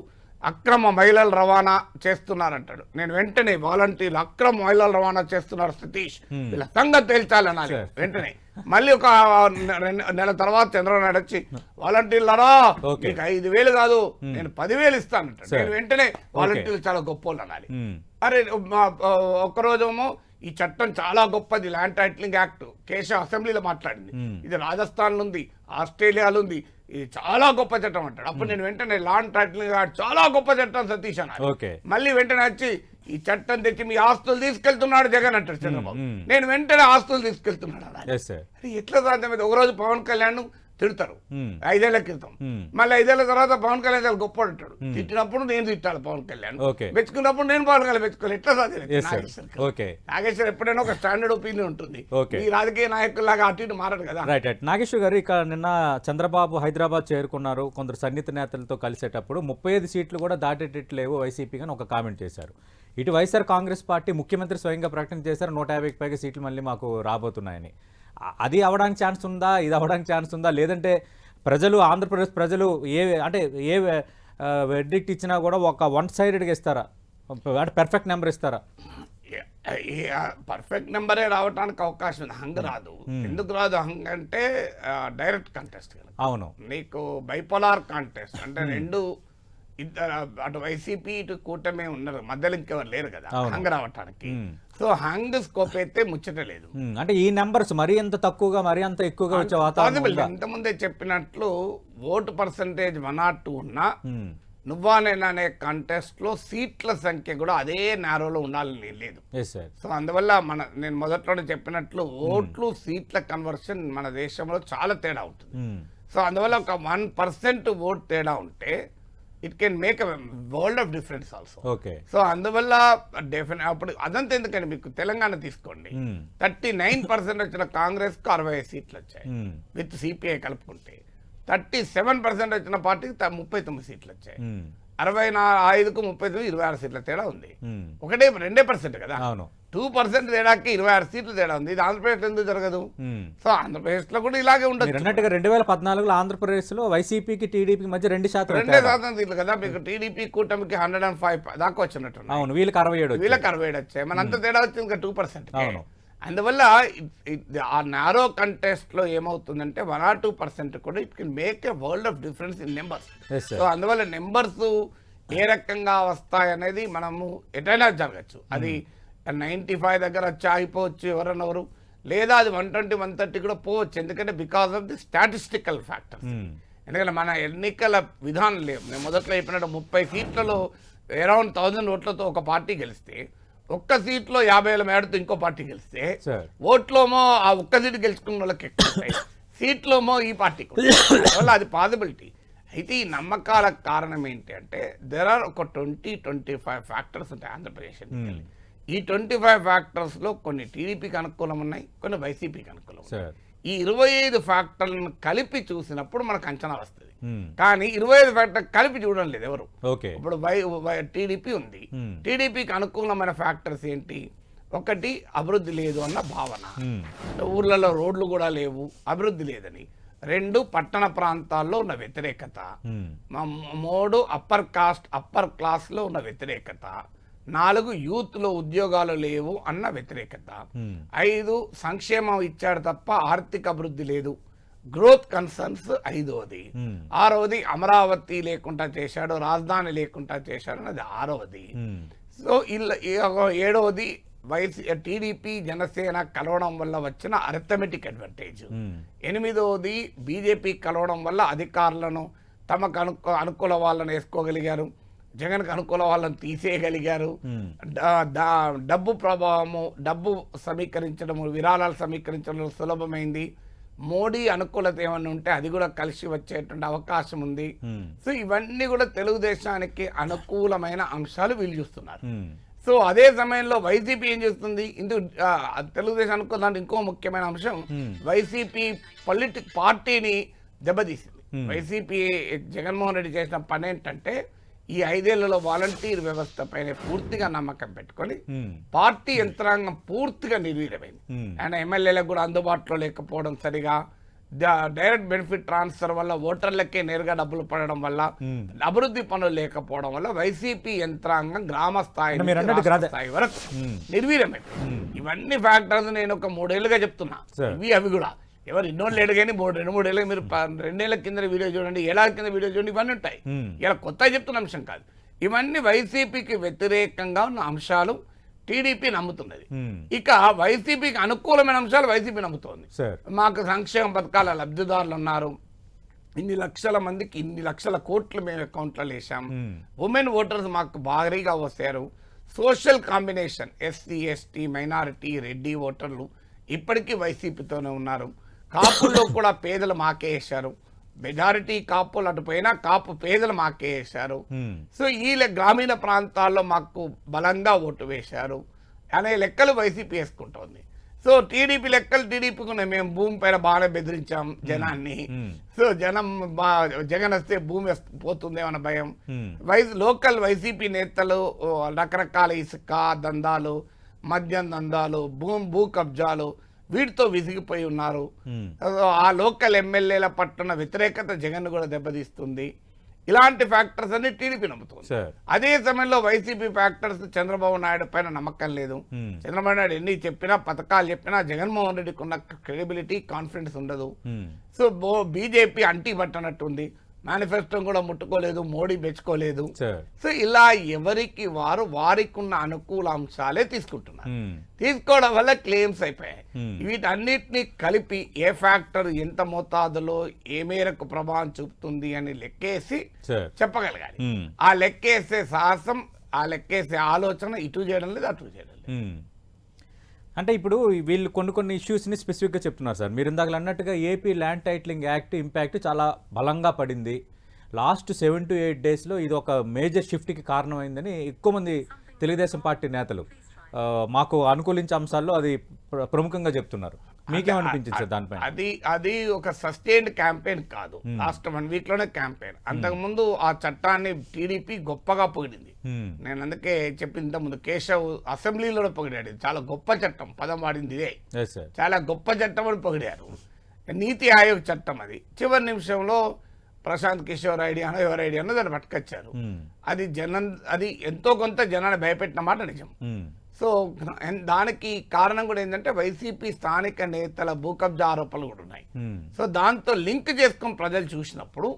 అక్రమ మహిళలు రవాణా చేస్తున్నారంటాడు, నేను వెంటనే వాలంటీర్లు అక్రమ మహిళలు రవాణా చేస్తున్నారు సతీష్, వీళ్ళ సంగతి తేల్చాలనాలి వెంటనే. మళ్ళీ ఒక నెల తర్వాత చంద్రబాబు నాయుడు వచ్చి వాలంటీర్లరా మీకు 5,000 కాదు నేను 10,000 ఇస్తానంటాడు, నేను వెంటనే వాలంటీర్లు చాలా గొప్ప అనాలి. అరే ఒక్కరోజేమో ఈ చట్టం చాలా గొప్పది, ల్యాండ్ టైటిలింగ్ యాక్ట్ కేశవ అసెంబ్లీలో మాట్లాడింది, ఇది రాజస్థాన్ ఉంది, ఆస్ట్రేలియాలో ఉంది, ఇది చాలా గొప్ప చట్టం అంటాడు. అప్పుడు నేను వెంటనే ల్యాండ్ టైటిలింగ్ యాక్ట్ చాలా గొప్ప చట్టం సతీష్ అన్నాడు. మళ్ళీ వెంటనే వచ్చి ఈ చట్టం తెచ్చి మీ ఆస్తులు తీసుకెళ్తున్నాడు జగన్ అంటాడు చంద్రబాబు, నేను వెంటనే ఆస్తులు తీసుకెళ్తున్నాడు అలా. ఎట్లా సాధ్యమైంది? ఒకరోజు పవన్ కళ్యాణ్ తిడతారు 5 ఏళ్ల క్రితం, మళ్ళీ 5 ఏళ్ల తర్వాత పవన్ కళ్యాణ్ చాలా గొప్ప అంటాడు, తిట్టినప్పుడు నేను తిట్టాలి పవన్ కళ్యాణ్, మెచ్చుకున్నప్పుడు నేను పవన్ కళ్యాణ్ మెచ్చుకోవాలి, ఎట్లా సాధ్యం? నాగేశ్వర్ ఎప్పుడైనా ఒక స్టాండర్డ్ ఒపీనియన్ ఉంటుంది, ఈ రాజకీయ నాయకుల్లాగా అటు ఇటు మారడు కదా.
నాగేశ్వర్ గారు, ఇక నిన్న చంద్రబాబు హైదరాబాద్ చేరుకున్నారు, కొందరు సన్నిహిత నేతలతో కలిసేటప్పుడు 35 సీట్లు కూడా దాటేటట్లేవు వైసీపీ అని ఒక కామెంట్ చేశారు. ఇటు వైఎస్ఆర్ కాంగ్రెస్ పార్టీ ముఖ్యమంత్రి స్వయంగా ప్రకటన చేశారు 150కి పైగా సీట్లు మళ్ళీ మాకు రాబోతున్నాయని. అది అవడానికి ఛాన్స్ ఉందా, ఇది అవడానికి ఛాన్స్ ఉందా, లేదంటే ప్రజలు ఆంధ్రప్రదేశ్ ప్రజలు ఏ వెర్డిక్ట్ ఇచ్చినా కూడా ఒక వన్ సైడెడ్గా ఇస్తారా, అంటే పర్ఫెక్ట్ నెంబర్ ఇస్తారా?
పర్ఫెక్ట్ నెంబరే రావడానికి అవకాశం ఉంది, హంగ్ రాదు. ఎందుకు రాదు హంగ్ అంటే డైరెక్ట్ కాంటెస్ట్ కదా. అవును, నీకు బైపోలార్ కాంటెస్ట్ అంటే రెండు అటు వైసీపీ ఇటు కూటమి ఉన్నారు, మధ్యలో ఇంకెవరు లేరు కదా హంగ్ రావటానికి. సో హంగ్ స్కోప్ అయితే ముచ్చట లేదు.
అంటే ఈ నెంబర్స్ మరీ ఎంత తక్కువగా మరీ అంత ఎక్కువగా వచ్చే వాతావరణం.
ఇంతకుముందే చెప్పినట్లు ఓటు పర్సంటేజ్ 1 or 2 ఉన్నా నువ్వా నేను అనే కాంటెస్ట్ లో సీట్ల సంఖ్య కూడా అదే నేరోలో ఉండాలని లేదు. సో అందువల్ల నేను మొదట్లోనే చెప్పినట్లు ఓట్లు సీట్ల కన్వర్షన్ మన దేశంలో చాలా తేడా ఉంటుంది. సో అందువల్ల ఒక 1% ఓట్ తేడా ఉంటే it can make a world of difference also. So అందువల్ల డెఫినెట్ అప్పుడు అదంతా ఎందుకంటే మీకు తెలంగాణ తీసుకోండి, 39% వచ్చిన కాంగ్రెస్ కు 65 సీట్లు వచ్చాయి విత్ సిపిఐ కలుపుకుంటే, 37% వచ్చిన పార్టీకి 39 సీట్లు వచ్చాయి. 65కు 30 26 సీట్ల తేడా ఉంది.
ఉమ్,
2% కదా.
అవును.
2% తేడాకి 26 సీట్లు తేడా ఉంది. ఇది ఆంధ్రప్రదేశ్లో ఎందుకు జరగదు?
ఉమ్.
సో ఆంధ్రప్రదేశ్లో కూడా ఇలాగే
మీరు
ఉండొచ్చు.
అన్నట్టుగా 2014లో ఆంధ్రప్రదేశ్లో వైసీపీకి టీడీపీకి మధ్య 2%
2% సీట్లు కదా. మీకు టీడీపీ కూటమికి 105 దాకా వచ్చినట్టు,
అవును, వీళ్ళకి 67
వీళ్ళకి 67 వచ్చాయి. మన అంత తేడా వచ్చింది ఇంకా 2%.
అవును.
అందువల్ల ఆ నారో కంటెస్ట్ లో ఏమవుతుందంటే 1 or 2% కూడా it can make a world of difference in numbers.
Yes, sir.
So అందువల్ల నెంబర్స్ ఏ రకంగా వస్తాయనేది మనము ఎటైనా జరగచ్చు. అది 95 దగ్గర వచ్చి ఆగిపోవచ్చు ఎవరన్నెవరు, లేదా అది 120 130 కూడా పోవచ్చు. ఎందుకంటే because of the statistical factors.
Um,
ఎందుకంటే మన ఎన్నికల విధానం లేవు. నేను మొదట్లో చెప్పినట్టు 30 సీట్లలో అరౌండ్ 1000 ఓట్లతో ఒక పార్టీ గెలిస్తే, ఒక్క సీట్లో 50,000 మేడతో ఇంకో పార్టీ గెలిస్తే,
సార్.
ఓట్లోమో ఆ ఒక్క సీటు గెలుచుకున్న వాళ్ళకి ఎక్కువ ఉంటాయి, సీట్లోమో ఈ పార్టీకి వల్ల అది పాసిబిలిటీ. అయితే ఈ నమ్మకాలకు కారణం ఏంటి అంటే దెర్ ఆర్ ఒక 20-25 ఫ్యాక్టర్స్ ఉంటాయి ఆంధ్రప్రదేశ్ ఎన్నికలు. ఈ 25 ఫ్యాక్టర్స్లో కొన్ని టీడీపీకి అనుకూలం ఉన్నాయి, కొన్ని వైసీపీకి అనుకూలం ఉన్నాయి.
సార్.
ఈ 25 ఫ్యాక్టర్లను కలిపి చూసినప్పుడు మనకు అంచనా వస్తుంది.
ఉమ్,
కానీ 25 ఫ్యాక్టర్ కలిపి చూడడం లేదు ఎవరు.
ఓకే.
ఇప్పుడు టీడీపీ ఉంది.
ఉమ్,
టీడీపీకి అనుకూలమైన ఫ్యాక్టర్స్ ఏంటి? ఒకటి, అభివృద్ధి లేదు అన్న భావన.
ఉమ్,
ఊర్లలో రోడ్లు కూడా లేవు, అభివృద్ధి లేదని. 2, పట్టణ ప్రాంతాల్లో ఉన్న వ్యతిరేకత.
ఉమ్,
3, అప్పర్ క్లాస్లో ఉన్న వ్యతిరేకత. 4, యూత్లో ఉద్యోగాలు లేవు అన్న వ్యతిరేకత.
ఉమ్,
5, సంక్షేమం ఇచ్చాడు తప్ప ఆర్థిక అభివృద్ధి లేదు, గ్రోత్ కన్సర్న్స్ 5వది.
ఉమ్,
6వది, అమరావతి లేకుండా చేశాడు, రాజధాని లేకుండా చేశాడు అన్నది 6వది.
ఉమ్,
సో 7వది, టీడీపీ జనసేన కలవడం వల్ల వచ్చిన అర్థమెటిక్ అడ్వాంటేజ్.
ఉమ్,
8వది, బీజేపీ కలవడం వల్ల అధికారులను తమకు అనుకూల వాళ్ళని వేసుకోగలిగారు, జగన్కు అనుకూల వాళ్ళని తీసేయగలిగారు.
ఉమ్,
డబ్బు ప్రభావము, డబ్బు సమీకరించడము, విరాళాలు సమీకరించడం సులభమైంది. మోడీ అనుకూలత ఏమన్నా ఉంటే అది కూడా కలిసి వచ్చేటువంటి అవకాశం ఉంది.
ఉమ్,
సో ఇవన్నీ కూడా తెలుగుదేశానికి అనుకూలమైన అంశాలు వీళ్ళు చూస్తున్నారు.
ఉమ్,
సో అదే సమయంలో వైసీపీ ఏం చేస్తుంది? తెలుగుదేశం అనుకున్న ఇంకో ముఖ్యమైన అంశం, వైసీపీ పార్టీని దెబ్బతీసింది. వైసీపీ జగన్మోహన్ రెడ్డి చేసిన పని ఏంటంటే ఈ 5 ఏళ్లలో వాలంటీర్ వ్యవస్థ పైన పూర్తిగా నమ్మకం పెట్టుకొని
ఉమ్,
పార్టీ యంత్రాంగం పూర్తిగా నిర్వీర్యమైంది.
ఉమ్,
అండ్ ఎమ్మెల్యేలకు కూడా అందుబాటులో లేకపోవడం, సరిగా డైరెక్ట్ బెనిఫిట్ ట్రాన్స్ఫర్ వల్ల ఓటర్లకే నేరుగా డబ్బులు పడడం వల్ల, అభివృద్ధి పనులు లేకపోవడం వల్ల వైసీపీ యంత్రాంగం గ్రామ స్థాయి
అంటే మీరు
నుంచి
అన్నట్టు
రాష్ట్ర స్థాయి వరకు నిర్వీర్యమైపోయింది. ఇవన్నీ ఫ్యాక్టర్స్ నేను ఒక 3 ఏళ్ళుగా చెప్తున్నా. అవి కూడా ఎవరు ఇన్నోళ్ళు లేడు కానీ 2-3 ఏళ్ళకి, మీరు 2 ఏళ్ల కింద వీడియో చూడండి, ఏడాది కింద వీడియో చూడండి, ఇవన్నీ ఉంటాయి. ఇలా కొత్తగా చెప్తున్న అంశం కాదు. ఇవన్నీ వైసీపీకి వ్యతిరేకంగా ఉన్న అంశాలు టీడీపీ నమ్ముతున్నది. ఇక వైసీపీకి అనుకూలమైన అంశాలు వైసీపీ నమ్ముతోంది. మాకు సంక్షేమ పథకాల లబ్ధిదారులు ఉన్నారు, ఇన్ని లక్షల మందికి ఇన్ని లక్షల కోట్లు మేము అకౌంట్లో వేసాం, ఉమెన్ ఓటర్స్ మాకు భారీగా వస్తారు, social combination SC ST minority Reddy ఓటర్లు ఇప్పటికీ వైసీపీతోనే ఉన్నారు, కాపుల్లో కూడా పేదలు మాకే వేశారు, మెజారిటీ కాపులు అటుపోయినా కాపు పేదలు మాకే వేశారు. సో ఈ గ్రామీణ ప్రాంతాల్లో మాకు బలంగా ఓటు వేశారు అనే లెక్కలు వైసీపీ వేసుకుంటోంది. సో టీడీపీ లెక్కలు టీడీపీకి మేము భూమి పైన బాగానే బెదిరించాం జనాన్ని. సో జగన్ వస్తే భూమి పోతుందేమన్న భయం. లోకల్ వైసీపీ నేతలు రకరకాల ఇసుక దందాలు, మద్యం దందాలు, భూ కబ్జాలు వీటితో విసిగిపోయి ఉన్నారు. ఆ లోకల్ ఎమ్మెల్యేల పట్టున వ్యతిరేకత జగన్ కూడా దెబ్బతీస్తుంది. ఇలాంటి ఫ్యాక్టర్స్ అన్ని టీడీపీ నమ్ముతుంది. అదే సమయంలో వైసీపీ ఫ్యాక్టర్స్ చంద్రబాబు నాయుడు పైన నమ్మకం లేదు. చంద్రబాబు నాయుడు ఎన్ని చెప్పినా, పథకాలు చెప్పినా జగన్మోహన్ రెడ్డికి ఉన్న క్రెడిబిలిటీ, కాన్ఫిడెన్స్ ఉండదు. సో బీజేపీ అంటీ పట్టనట్టుంది, మేనిఫెస్టో కూడా ముట్టుకోలేదు, మోడీ మెచ్చుకోలేదు. సో ఇలా ఎవరికి వారికి ఉన్న అనుకూల అంశాలే తీసుకుంటున్నారు. తీసుకోవడం వల్ల క్లెయిమ్స్ అయిపోయాయి. వీటన్నిటిని కలిపి ఏ ఫ్యాక్టర్ ఎంత మోతాదులో ఏ మేరకు ప్రభావం చూపుతుంది అని లెక్కేసి చెప్పగలగాలి. ఆ లెక్కేసే సాహసం, ఆ లెక్కేసే ఆలోచన ఇటు చేయడం లేదు, అటు చేయడం లేదు.
అంటే ఇప్పుడు వీళ్ళు కొన్ని ఇష్యూస్ని స్పెసిఫిక్గా చెప్తున్నారు సార్. మీరు ఇందాక అన్నట్టుగా AP land titling act impact చాలా బలంగా పడింది. లాస్ట్ 7 to 8 డేస్లో ఇది ఒక మేజర్ షిఫ్ట్కి కారణమైందని ఎక్కువ మంది తెలుగుదేశం పార్టీ నేతలు మాకు అనుకూలించే అంశాల్లో అది ప్రముఖంగా చెప్తున్నారు. మీకేమనిపించింది సార్ దానిపైన?
అది ఒక సస్టైన్డ్ క్యాంపెయిన్ కాదు. లాస్ట్ 1 వీక్ లోనే క్యాంపెయిన్. అంతకుముందు ఆ చట్టాన్ని టీడీపీ గొప్పగా పొగిడింది. నేను అందుకే చెప్పింది ఇంతకుముందు, కేశవ్ అసెంబ్లీలో పొగిడాడు. ఇది చాలా గొప్ప చట్టం, పదం వాడింది ఇదే, చాలా గొప్ప చట్టం అని పొగిడారు. నీతి ఆయోగ్ చట్టం అది. చివరి నిమిషంలో ప్రశాంత్ కిషోర్ ఐడి అనో ఎవరి ఐడి అన్నో దాన్ని పట్టుకొచ్చారు. అది ఎంతో కొంత జనాన్ని భయపెట్టిన మాట నిజం. సో దానికి కారణం కూడా ఏంటంటే వైసీపీ స్థానిక నేతల భూకబ్జా ఆరోపణలు కూడా ఉన్నాయి. సో దాంతో లింక్ చేసుకుని ప్రజలు చూసినప్పుడు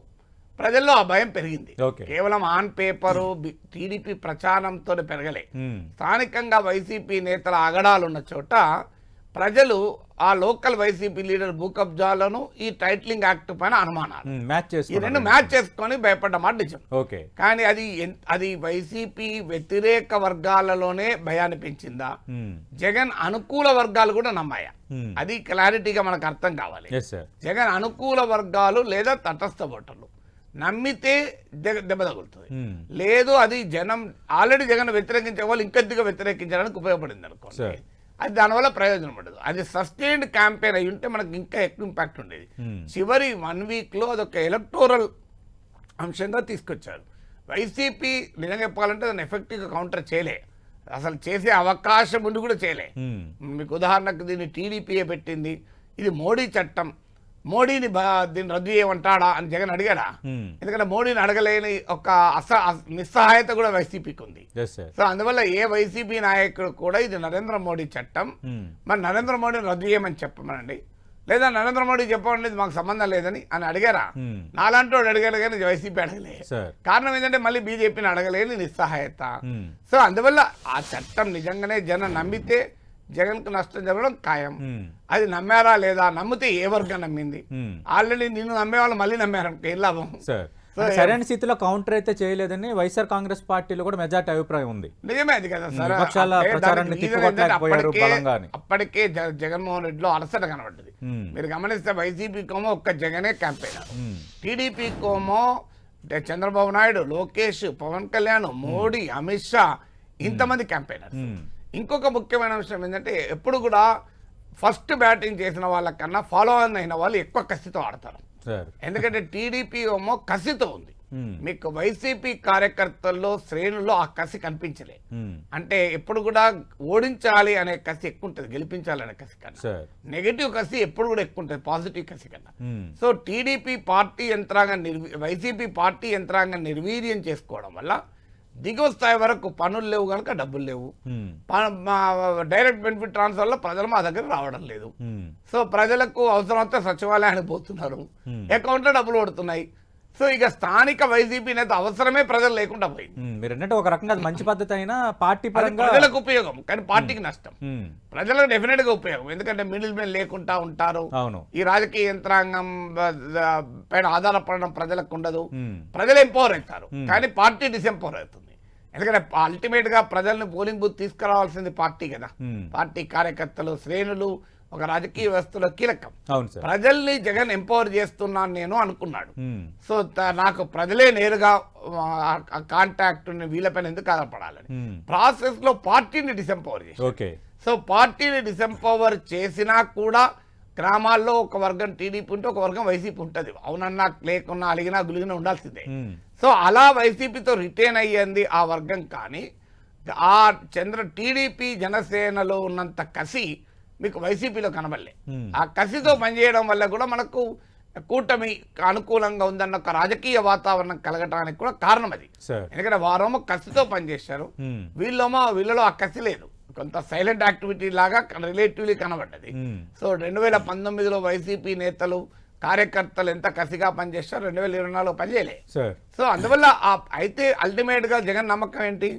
ప్రజల్లో ఆ భయం పెరిగింది. కేవలం ఆన్ పేపరు టీడీపీ ప్రచారంతో పెరగలే. స్థానికంగా వైసీపీ నేతల అగడాలు ఉన్న చోట ప్రజలు ఆ లోకల్ వైసీపీ లీడర్ భూకబ్జాలను ఈ టైటిలింగ్ యాక్ట్ పైన అనుమానాలు ఈ రెండు మ్యాచ్ చేసుకొని భయపడ్డ మాట నిజం. కానీ అది వైసీపీ వ్యతిరేక వర్గాలలోనే భయాన్ని పెంచిందా, జగన్ అనుకూల వర్గాలు కూడా నమ్మాయా? అది క్లారిటీగా మనకు అర్థం కావాలి. జగన్ అనుకూల వర్గాలు లేదా తటస్థ ఓటర్లు నమ్మితే దెబ్బ తగులుతుంది. లేదు అది జనం ఆల్రెడీ జగన్ వ్యతిరేకించే వాళ్ళు ఇంకొద్దిగా వ్యతిరేకించడానికి ఉపయోగపడింది అనుకోండి, అది దానివల్ల ప్రయోజనం ఉండదు. అది సస్టైన్డ్ క్యాంపెయిన్ అయి ఉంటే మనకు ఇంకా ఎక్కువ ఇంపాక్ట్ ఉండేది. చివరి 1 వీక్లో అదొక ఎలక్టోరల్ అంశంగా తీసుకొచ్చారు. వైసీపీ నిజంగా చెప్పాలంటే దాన్ని ఎఫెక్టివ్గా కౌంటర్ చేయలే, అసలు చేసే అవకాశం ఉండి కూడా చేయలే. మీకు ఉదాహరణకు దీన్ని టీడీపీఏ పెట్టింది. ఇది మోడీ చట్టం, మోడీని దీన్ని రద్దు చేయమంటాడా అని జగన్ అడిగాడా? ఎందుకంటే మోడీని అడగలేని ఒక నిస్సహాయత కూడా వైసీపీకి ఉంది. సో అందువల్ల ఏ వైసీపీ నాయకుడు కూడా ఇది నరేంద్ర మోడీ చట్టం, మరి నరేంద్ర మోడీని రద్దు చేయమని చెప్పమనండి, లేదా నరేంద్ర మోడీ చెప్పండి మాకు సంబంధం లేదని అని అడిగారా? నాలాంటి వాడు అడిగాడు కానీ వైసీపీ అడగలే. కారణం ఏంటంటే మళ్ళీ బీజేపీని అడగలేని నిస్సహాయత. సో అందువల్ల ఆ చట్టం నిజంగానే జనం నమ్మితే జగన్ కు నష్టం జరగడం ఖాయం. అది నమ్మారా లేదా? నమ్మితే ఏ వర్గం నమ్మింది? ఆల్రెడీ నిన్ను నమ్మే వాళ్ళు మళ్ళీ నమ్మారు, ఏం లాభం?
సరైన స్థితిలో కౌంటర్ అయితే చేయలేదని వైఎస్ఆర్ కాంగ్రెస్ పార్టీలో కూడా మెజార్టీ అభిప్రాయం ఉంది.
నిజమే అది కదా సార్. అప్పటికే జగన్మోహన్ రెడ్డిలో అలసట కనబడ్డది. మీరు గమనిస్తే వైసీపీ కోమో ఒక్క జగనే క్యాంపెయిన్, టీడీపీ కోమో చంద్రబాబు నాయుడు, లోకేష్, పవన్ కళ్యాణ్, మోడీ, అమిత్ షా, ఇంతమంది క్యాంపెయినర్స్. ఇంకొక ముఖ్యమైన విషయం ఏంటంటే ఎప్పుడు కూడా ఫస్ట్ బ్యాటింగ్ చేసిన వాళ్ళకన్నా ఫాలో ఆన్ అయిన వాళ్ళు ఎక్కువ కసితో ఆడతారు. ఎందుకంటే టీడీపీ ఏమో కసితో ఉంది. మీకు వైసీపీ కార్యకర్తల్లో శ్రేణుల్లో ఆ కసి కనిపించలే. అంటే ఎప్పుడు కూడా ఓడించాలి అనే కసి ఎక్కువ ఉంటుంది, గెలిపించాలనే కసి కన్నా. నెగటివ్ కసి ఎప్పుడు కూడా ఎక్కువ ఉంటుంది పాజిటివ్ కసి కన్నా. సో టీడీపీ పార్టీ యంత్రాంగం వైసీపీ పార్టీ యంత్రాంగం నిర్వీర్యం చేసుకోవడం వల్ల దిగువ స్థాయి వరకు పనులు లేవు కనుక డబ్బులు లేవు. డైరెక్ట్ బెనిఫిట్ ట్రాన్స్ఫర్ లో ప్రజలు మా దగ్గర రావడం లేదు. సో ప్రజలకు అవసరమైతే సచివాలయానికి పోతున్నారు, అకౌంట్ లో డబ్బులు పడుతున్నాయి. సో ఇక స్థానిక వైసీపీ నేత అవసరమే ప్రజలు లేకుండా పోయింది.
మీరు ఒక రకంగా మంచి పద్ధతి అయినా పార్టీ పరంగా
ప్రజలకు ఉపయోగం, కానీ పార్టీకి నష్టం. ప్రజలకు డెఫినెట్ గా ఉపయోగం, ఎందుకంటే మిడిల్ మెన్ లేకుండా ఉంటారు. ఈ రాజకీయ యంత్రాంగం పైన ఆధారపడడం ప్రజలకు ఉండదు. ప్రజలు ఎంపవర్ అవుతారు, కానీ పార్టీ డిసెంపవర్ అవుతుంది. ఎందుకంటే అల్టిమేట్ గా ప్రజల్ని పోలింగ్ బూత్ తీసుకురావాల్సింది పార్టీ కదా. పార్టీ కార్యకర్తలు, శ్రేణులు ఒక రాజకీయ వ్యవస్థలో కీలకం. ప్రజల్ని జగన్ ఎంపవర్ చేస్తున్నాను నేను అనుకున్నాడు. సో నాకు ప్రజలే నేరుగా కాంటాక్ట్ వీళ్ళపైన ఎందుకు ఆధారపడాలని ప్రాసెస్ లో పార్టీని డిసెంపవర్ చేసి, సో పార్టీని డిసెంపవర్ చేసినా కూడా గ్రామాల్లో ఒక వర్గం టీడీపీ ఉంటే ఒక వర్గం వైసీపీ ఉంటుంది. అవునన్నా లేకున్నా అలిగినా గులిగినా ఉండాల్సిందే. సో అలా వైసీపీతో రిటైన్ అయ్యింది ఆ వర్గం. కానీ ఆ టీడీపీ జనసేనలో ఉన్నంత కసి మీకు వైసీపీలో కనబడలే. ఆ కసితో పనిచేయడం వల్ల కూడా మనకు కూటమి అనుకూలంగా ఉందన్న ఒక రాజకీయ వాతావరణం కలగటానికి కూడా కారణం అది. ఎందుకంటే వారేమో కసితో పనిచేశారు, వీళ్ళలో ఆ కసి లేదు, కొంత సైలెంట్ యాక్టివిటీ లాగా రిలేటివ్లీ కనబడ్డది. సో 2019లో వైసీపీ నేతలు కార్యకర్తలు ఎంత కసిగా పనిచేస్తారు, 2024లో పనిచేయలే. సో అందువల్ల అయితే అల్టిమేట్ గా జగన్ నమ్మకం ఏంటి?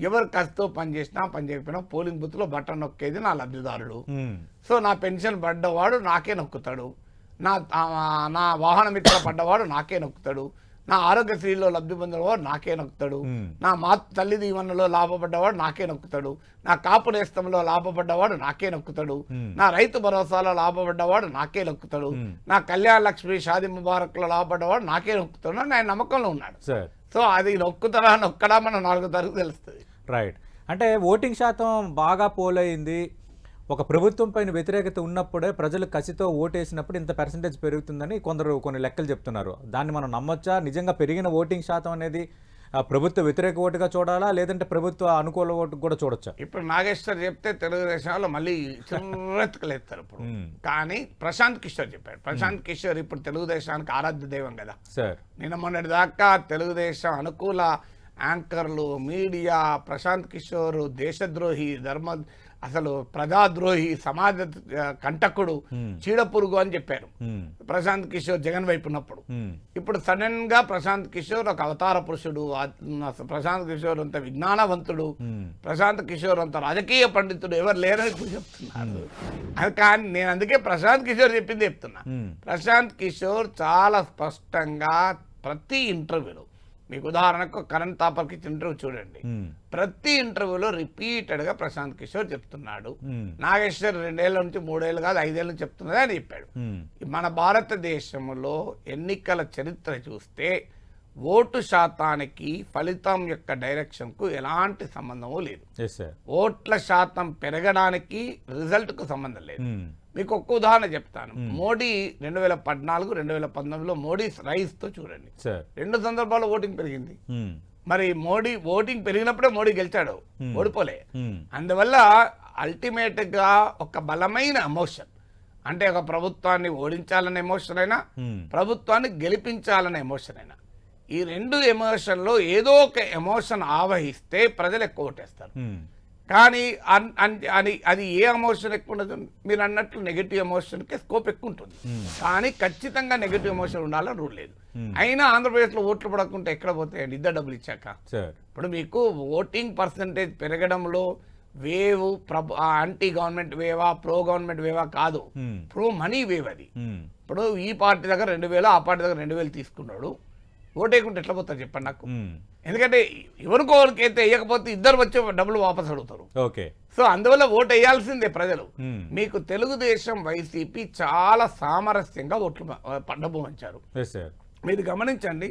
ఎవరు కసితో పనిచేసినా పనిచేయకపోయినా పోలింగ్ బూత్ లో బటన్ నొక్కేది నా లబ్ధిదారుడు. సో నా పెన్షన్ పడ్డవాడు నాకే నొక్కుతాడు, నా వాహన మిత్ర పడ్డవాడు నాకే నొక్కుతాడు, నా ఆరోగ్యశ్రీలో లబ్ధి పొందినవాడు నాకే నొక్కుతాడు, నా తల్లి దీవెనలో లాభపడ్డవాడు నాకే నొక్కుతాడు, నా కాపు నేస్తంలో లాభపడ్డవాడు నాకే నొక్కుతాడు, నా రైతు భరోసాలో లాభపడ్డవాడు నాకే నొక్కుతాడు, నా కళ్యాణ లక్ష్మి షాది ముబారక్ లో లాభపడ్డవాడు నాకే నొక్కుతాడు అని ఆయన నమ్మకంలో ఉన్నాడు. సో అది నొక్కుతారా నొక్కడా మనం 4 తారీఖు తెలుస్తుంది.
రైట్. అంటే ఓటింగ్ శాతం బాగా పోలైంది, ఒక ప్రభుత్వం పైన వ్యతిరేకత ఉన్నప్పుడే ప్రజలు కసితో ఓటేసినప్పుడు ఇంత పర్సెంటేజ్ పెరుగుతుందని కొందరు కొన్ని లెక్కలు చెప్తున్నారు. దాన్ని మనం నమ్మొచ్చా? నిజంగా పెరిగిన ఓటింగ్ శాతం అనేది ప్రభుత్వ వ్యతిరేక ఓటుగా చూడాలా, లేదంటే ప్రభుత్వ అనుకూల ఓటు కూడా చూడొచ్చా?
ఇప్పుడు నాగేశ్వర్ చెప్తే తెలుగుదేశంలో మళ్ళీ చిరెత్తుకలేస్తారు ఇప్పుడు. కానీ ప్రశాంత్ కిషోర్ చెప్పాడు. ప్రశాంత్ కిషోర్ ఇప్పుడు తెలుగుదేశానికి ఆరాధ్య దైవం కదా
సార్.
నిన్న మొన్నటి దాకా తెలుగుదేశం అనుకూల యాంకర్లు, మీడియా, ప్రశాంత్ కిషోర్ దేశద్రోహి, అసలు ప్రజాద్రోహి, సమాజ కంటకుడు, చీడపురుగు అని చెప్పారు ప్రశాంత్ కిషోర్ జగన్ వైపు ఉన్నప్పుడు. ఇప్పుడు సడన్ గా ప్రశాంత్ కిషోర్ ఒక అవతార పురుషుడు, ప్రశాంత్ కిషోర్ అంత విజ్ఞానవంతుడు, ప్రశాంత్ కిషోర్ అంత రాజకీయ పండితుడు ఎవరు లేరని ఇప్పుడు చెప్తున్నారు. అది కానీ నేను అందుకే ప్రశాంత్ కిషోర్ చెప్పింది చెప్తున్నా. ప్రశాంత్ కిషోర్ చాలా స్పష్టంగా ప్రతి ఇంటర్వ్యూలో, మీకు ఉదాహరణకు కరణ్ తాపర్కి ఇంటర్వ్యూ చూడండి, ప్రతి ఇంటర్వ్యూలో రిపీటెడ్ గా ప్రశాంత్ కిషోర్ చెప్తున్నాడు. నాగేశ్వర్ 2 ఏళ్ల నుంచి 3 ఏళ్ళు కాదు 5 ఏళ్ళ నుంచి చెప్తున్నది అని చెప్పాడు. మన భారతదేశంలో ఎన్నికల చరిత్ర చూస్తే ఓటు శాతానికి ఫలితం యొక్క డైరెక్షన్ కు ఎలాంటి సంబంధము లేదు. ఓట్ల శాతం పెరగడానికి రిజల్ట్ కు సంబంధం లేదు. మీకు ఒక్క ఉదాహరణ చెప్తాను. మోడీ 2014, 2019లో మోడీ రైస్ తో చూడండి, 2 సందర్భాల్లో ఓటింగ్ పెరిగింది. మరి మోడీ ఓటింగ్ పెరిగినప్పుడే మోడీ గెలిచాడు, ఓడిపోలే. అందువల్ల అల్టిమేట్ గా ఒక బలమైన ఎమోషన్, అంటే ఒక ప్రభుత్వాన్ని ఓడించాలనే ఎమోషన్ అయినా, ప్రభుత్వాన్ని గెలిపించాలనే ఎమోషన్ అయినా, ఈ 2 ఎమోషన్లో ఏదో ఒక ఎమోషన్ ఆవహిస్తే ప్రజలు ఎక్కువ ఓటేస్తారు. కానీ అది ఏ ఎమోషన్ ఎక్కువ ఉండదు, మీరు అన్నట్లు నెగిటివ్ ఎమోషన్కి స్కోప్ ఎక్కువ ఉంటుంది. కానీ ఖచ్చితంగా నెగిటివ్ ఎమోషన్ ఉండాలని రూల్ లేదు. అయినా ఆంధ్రప్రదేశ్లో ఓట్లు పడకుంటే ఎక్కడ పోతాయండి? ఇద్దరు డబ్బులు ఇచ్చాక. ఇప్పుడు మీకు ఓటింగ్ పర్సంటేజ్ పెరగడంలో వేవ్ యాంటీ గవర్నమెంట్ వేవా, ప్రో గవర్నమెంట్ వేవా కాదు, ప్రో మనీ వేవ్ అది. ఇప్పుడు ఈ పార్టీ దగ్గర 2000, ఆ పార్టీ దగ్గర 2000 తీసుకున్నాడు, ఓటేయకుంటే ఎట్లా పోతారు చెప్పండి నాకు? ఎందుకంటే ఎవరికోరికి అయితే వేయకపోతే ఇద్దరు వచ్చి డబ్బులు వాపస్ అడుగుతారు. సో అందువల్ల ఓటు వేయాల్సిందే ప్రజలు. మీకు తెలుగుదేశం, వైసీపీ చాలా సామరస్యంగా ఓట్లు డబ్బు పంచారు. మీరు గమనించండి,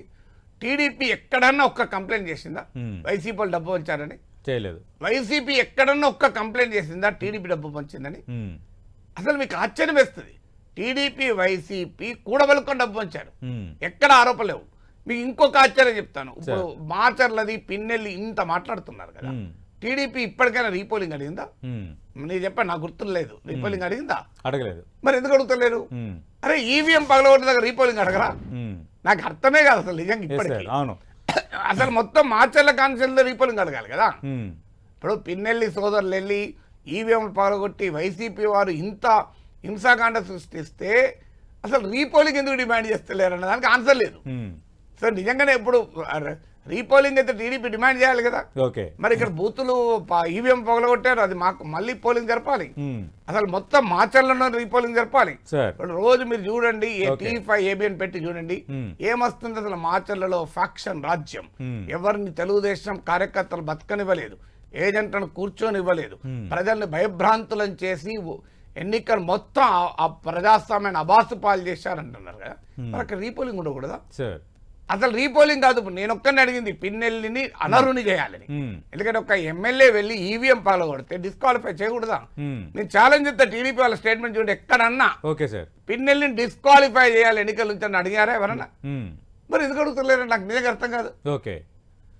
టీడీపీ ఎక్కడన్నా ఒక్క కంప్లైంట్ చేసిందా వైసీపీ వాళ్ళు డబ్బు పంచారని? చేయలేదు. వైసీపీ ఎక్కడన్నా ఒక్క కంప్లైంట్ చేసిందా టీడీపీ డబ్బు పంచిందని? అసలు మీకు ఆశ్చర్యం వేస్తుంది. టీడీపీ, వైసీపీ కూడబలుకొని డబ్బు పంచారు, ఎక్కడ ఆరోపణ లేవు. మీకు ఇంకొక ఆశ్చర్యం చెప్తాను. ఇప్పుడు మాచర్లది, పిన్నెల్లి ఇంత మాట్లాడుతున్నారు కదా, టీడీపీ ఇప్పటికైనా రీపోలింగ్ అడిగిందా? నేను చెప్పాను, నాకు గుర్తులు లేదు. రీపోలింగ్ అడిగిందా? అడగలేదు. మరి ఎందుకు అడుగుతలేరు? అరే ఈవీఎం పగలగొట్టిన దగ్గర రీపోలింగ్ అడగరా? నాకు అర్థమే కాదు అసలు నిజంగా ఇప్పటికీ. అసలు మొత్తం మాచర్ల కాన్స్టిట్యూన్సీలో రీపోలింగ్ అడగాలి కదా. ఇప్పుడు పిన్నెల్లి సోదరులు వెళ్ళి ఈవీఎం పగలగొట్టి వైసీపీ వారు ఇంత హింసాకాండ సృష్టిస్తే అసలు రీపోలింగ్ ఎందుకు డిమాండ్ చేస్తలేరు అన్న దానికి ఆన్సర్ లేదు. సో నిజంగానే ఇప్పుడు రీపోలింగ్ అయితే టీడీపీ డిమాండ్ చేయాలి కదా. మరి ఇక్కడ బూతులు ఈవీఎం పగలగొట్టారు, అది మాకు మళ్ళీ పోలింగ్ జరపాలి. అసలు మొత్తం మాచర్లలో రీపోలింగ్ జరపాలి. రోజు మీరు చూడండి, T5 ABN పెట్టి చూడండి ఏమొస్తుంది. అసలు మాచర్లలో ఫ్యాక్షన్ రాజ్యం, ఎవరిని తెలుగుదేశం కార్యకర్తలు బతకనివ్వలేదు, ఏజెంట్లను కూర్చొనివ్వలేదు, ప్రజల్ని భయభ్రాంతులను చేసి ఎన్నికలు మొత్తం ఆ ప్రజాస్వామ్యాన్ని అబాసు పాలు చేశారంటున్నారు కదా. మరి అక్కడ రీపోలింగ్ ఉండకూడదా? అసలు రీపోలింగ్ కాదు. నేను ఒక్కరిని అడిగింది పిన్నెల్లిని అనర్హుని చేయాలని. ఎందుకంటే ఒక ఎమ్మెల్యే వెళ్ళి ఈవీఎం పాల్గొడితే డిస్క్వాలిఫై చేయకూడదా? నేను ఛాలెంజ్ చేస్తా, టీడీపీ వాళ్ళ స్టేట్మెంట్ చూడండి ఎక్కడన్నా పిన్నెల్లిని డిస్క్వాలిఫై చేయాలి ఎన్నికల నుంచి అని అడిగారా ఎవరన్నా? మరి ఎందుకు అడుగుతలేరు నాకు నిజంగా అర్థం కాదు.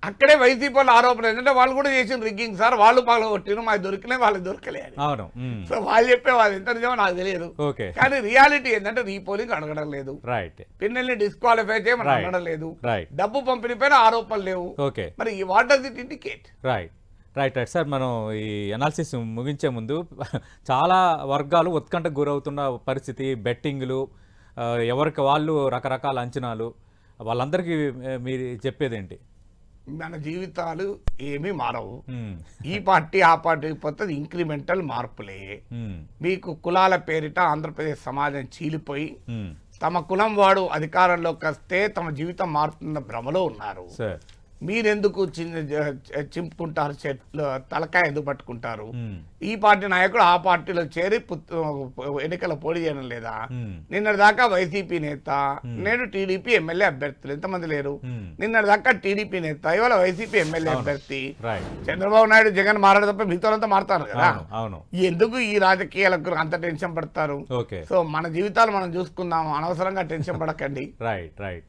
అక్కడే వైసీపీ వాళ్ళు ఆరోపణ ఏంటంటే వాళ్ళు కూడా చేసిన రిగ్గింగ్ సార్, వాళ్ళు పగలగొట్టిన మాకు దొరికినాయి, వాళ్ళకి దొరకలే అని. సో వాళ్ళు చెప్పేవాళ్ళు ఎంత నిజమో నాకు తెలియదు. కానీ రియాలిటీ ఏంటంటే రీపోలింగ్ అడగడం లేదు, పిన్నెల్ని డిస్క్వాలిఫై చేయమని అడగడం లేదు, డబ్బు పంపిణీ పైన ఆరోపణలు లేవు. మరి what does it indicate?
Right sir, మనం ఈ అనాలిసిస్ ముగించే ముందు చాలా వర్గాలు ఉత్కంఠకు గురవుతున్న పరిస్థితి, బెట్టింగ్లు, ఎవరికి వాళ్ళు రకరకాల అంచనాలు, వాళ్ళందరికీ మీరు చెప్పేదేంటి?
మన జీవితాలు ఏమీ మారవు. ఈ పార్టీ ఆ పార్టీ పోతుంది, ఇంక్రిమెంటల్ మార్పులే. మీకు కులాల పేరిట ఆంధ్రప్రదేశ్ సమాజం చీలిపోయి తమ కులం వాడు అధికారంలోకి వస్తే తమ జీవితం మారుతున్న భ్రమలో ఉన్నారు. మీరెందుకు చింపుకుంటారు చెట్లు, తలకాయ ఎందుకు పట్టుకుంటారు? ఈ పార్టీ నాయకుడు ఆ పార్టీలో చేరి ఎన్నికల పోటీ చేయడం లేదా? నిన్నటి దాకా వైసీపీ నేత, నేడు టీడీపీ ఎమ్మెల్యే అభ్యర్థులు ఎంతమంది లేరు? నిన్నటి దాకా టీడీపీ నేత, ఇవాళ వైసీపీ ఎమ్మెల్యే అభ్యర్థి. చంద్రబాబు నాయుడు జగన్ మారాడు తప్ప మిగతా మారుతారు కదా. ఎందుకు ఈ రాజకీయాలకు అంత టెన్షన్ పడతారు? సో మన జీవితాలు మనం చూసుకుందాం, అనవసరంగా టెన్షన్ పడకండి.
Right right